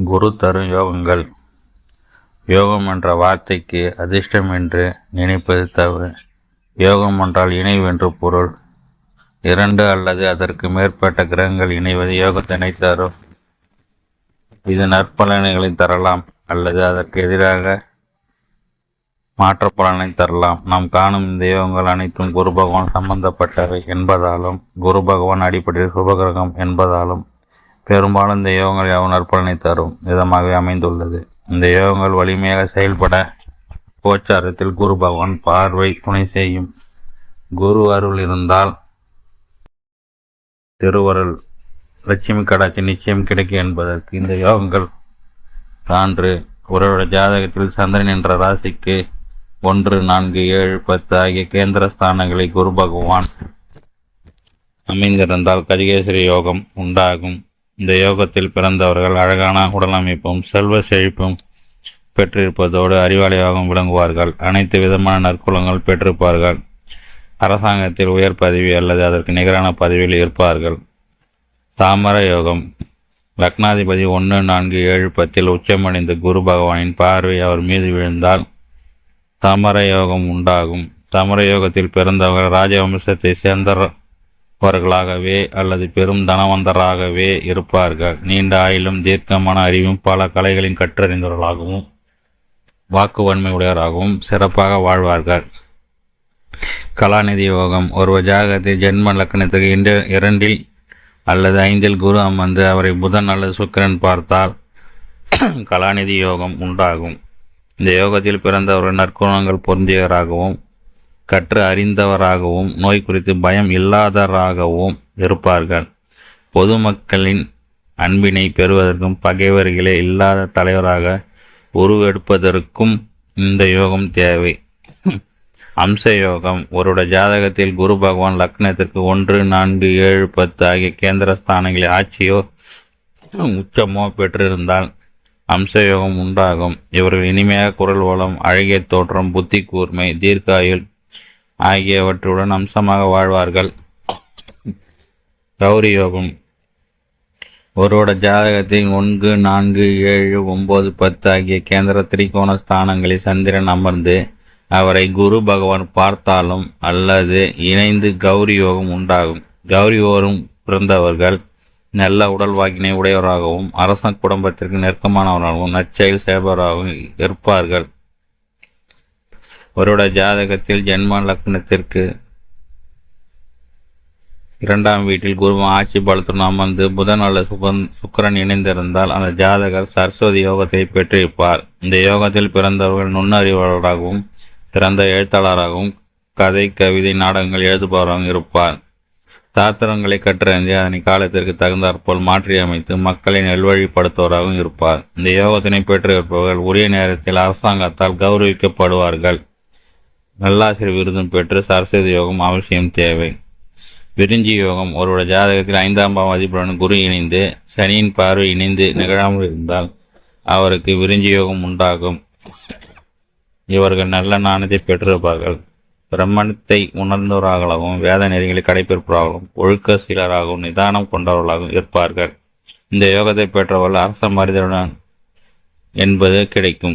குரு தரும் யோகங்கள். யோகம் என்ற வார்த்தைக்கு அதிர்ஷ்டம் என்று நினைப்பது தவறு. யோகம் என்றால் இணைவு என்று பொருள். இரண்டு அல்லது அதற்கு மேற்பட்ட கிரகங்கள் இணைவது யோகத்தினை தரும். இது நற்பலன்களை தரலாம் அல்லது அதற்கு எதிராக மாற்ற பலனை தரலாம். நாம் காணும் இந்த யோகங்கள் அனைத்தும் குரு பகவான் சம்பந்தப்பட்டவை என்பதாலும் குரு பகவான் அடிப்படையில் சுபகிரகம் என்பதாலும் பெரும்பாலும் இந்த யோகங்கள் யாவும் நற்பலனை தரும் விதமாகவே அமைந்துள்ளது. இந்த யோகங்கள் வலிமையாக செயல்பட கோச்சாரத்தில் குரு பகவான் பார்வை துணை செய்யும். குரு அருள் இருந்தால் திருவருள் லட்சுமி கடாட்சி நிச்சயம் கிடைக்கும் என்பதற்கு இந்த யோகங்கள் சான்று. ஒருவருடைய ஜாதகத்தில் சந்திரன் என்ற ராசிக்கு 1, 4, 7, 10 ஆகிய கேந்திர ஸ்தானங்களை குரு பகவான் அமைந்திருந்தால் கஜகேசரி யோகம் உண்டாகும். இந்த யோகத்தில் பிறந்தவர்கள் அழகான உடலமைப்பும் செல்வ செழிப்பும் பெற்றிருப்பதோடு அறிவாளியாகவும் விளங்குவார்கள். அனைத்து விதமான நற்குலங்கள் பெற்றிருப்பார்கள். அரசாங்கத்தில் உயர் பதவி அல்லது அதற்கு நிகரான பதவியில் இருப்பார்கள். தாமர யோகம். லக்னாதிபதி 1, 4, 7, 10 உச்சமடைந்த குரு பகவானின் பார்வை அவர் மீது விழுந்தால் தாமர யோகம் உண்டாகும். தாமர யோகத்தில் பிறந்தவர்கள் ராஜவம்சத்தை சேர்ந்தவர்களாகவே அல்லது பெரும் தனவந்தராகவே இருப்பார்கள். நீண்ட ஆயுளும் தீர்க்கமான அறிவும் பல கலைகளின் கற்றறிந்தவர்களாகவும் வாக்கு வன்மை உடையவராகவும் சிறப்பாக வாழ்வார்கள். கலாநிதி யோகம். ஒருவர் ஜாதகத்தில் ஜென்ம லக்னத்துக்கு 2 அல்லது 5 குரு அமர்ந்து அவரை புதன் அல்லது சுக்கிரன் பார்த்தால் கலாநிதி யோகம் உண்டாகும். இந்த யோகத்தில் பிறந்தவர்கள் நற்குணங்கள் பொருந்தியவராகவும் கற்று அறிந்தவராகவும் நோய் குறித்து பயம் இல்லாதவராகவும் இருப்பார்கள். பொதுமக்களின் அன்பினை பெறுவதற்கும் பகைவர்களே இல்லாத தலைவராக உருவெடுப்பதற்கும் இந்த யோகம் தேவை. அம்ச யோகம். ஒருவருடைய ஜாதகத்தில் குரு பகவான் லக்னத்திற்கு 1, 4, 7, 10 ஆகிய கேந்திர ஸ்தானங்களில் ஆட்சியோ உச்சமோ பெற்றிருந்தால் அம்சயோகம் உண்டாகும். இவர்கள் இனிமையாக குரல் வளம், அழகிய தோற்றம், புத்தி கூர்மை, தீர்க்காயுள் ஆகியவற்றுடன் அம்சமாக வாழ்வார்கள். கௌரி யோகம். ஒருவருடைய ஜாதகத்தில் 1, 4, 7, 9, 10 ஆகிய கேந்திர திரிகோண ஸ்தானங்களில் சந்திரன் அமர்ந்து அவரை குரு பகவான் பார்த்தாலும் அல்லது இணைந்து கௌரி யோகம் உண்டாகும். கௌரி யோகம் பிறந்தவர்கள் நல்ல உடல் வாக்கினை உடையவராகவும் அரச குடும்பத்திற்கு நெருக்கமானவராகவும் நற்செயல் செய்பவராகவும் இருப்பார்கள். ஒருவருடைய ஜாதகத்தில் ஜென்ம லக்னத்திற்கு 2ஆம் வீட்டில் குருவன் ஆட்சி பலத்துடன் அமர்ந்து புதன் அல்லது சுக்கிரன் இணைந்திருந்தால் அந்த ஜாதகர் சரஸ்வதி யோகத்தை பெற்றிருப்பார். இந்த யோகத்தில் பிறந்தவர்கள் நுண்ணறிவாளராகவும் சிறந்த எழுத்தாளராகவும் கதை, கவிதை, நாடகங்கள் எழுதுபவராகவும் இருப்பார். சாத்திரங்களை கற்றறிந்து அதனை காலத்திற்கு தகுந்தாற்போல் மாற்றியமைத்து மக்களை நல்வழிப்படுத்துவராகவும் இருப்பார். இந்த யோகத்தினை பெற்றிருப்பவர்கள் உரிய நேரத்தில் அரசாங்கத்தால் கௌரவிக்கப்படுவார்கள். நல்லாசிரியர் விருதும் பெற்று சரஸ்வதி யோகம் அவசியம் தேவை. விருஞ்சி யோகம். ஒருவருடைய ஜாதகத்தில் 5ஆம் அதிபருடன் குரு இணைந்து சனியின் பார்வை இணைந்து நிகழாமல் இருந்தால் அவருக்கு விருஞ்சி யோகம் உண்டாகும். இவர்கள் நல்ல நாணயத்தை பெற்றிருப்பார்கள். பிரம்மணத்தை உணர்ந்தவர்களாகவும் வேத நெறிகளை கடைபிடிப்பவர்களாகவும் ஒழுக்க சீலராகவும் நிதானம் கொண்டவர்களாகவும் இருப்பார்கள். இந்த யோகத்தை பெற்றவர்கள் அரச மரியாதையுடன் என்பது கிடைக்கும்.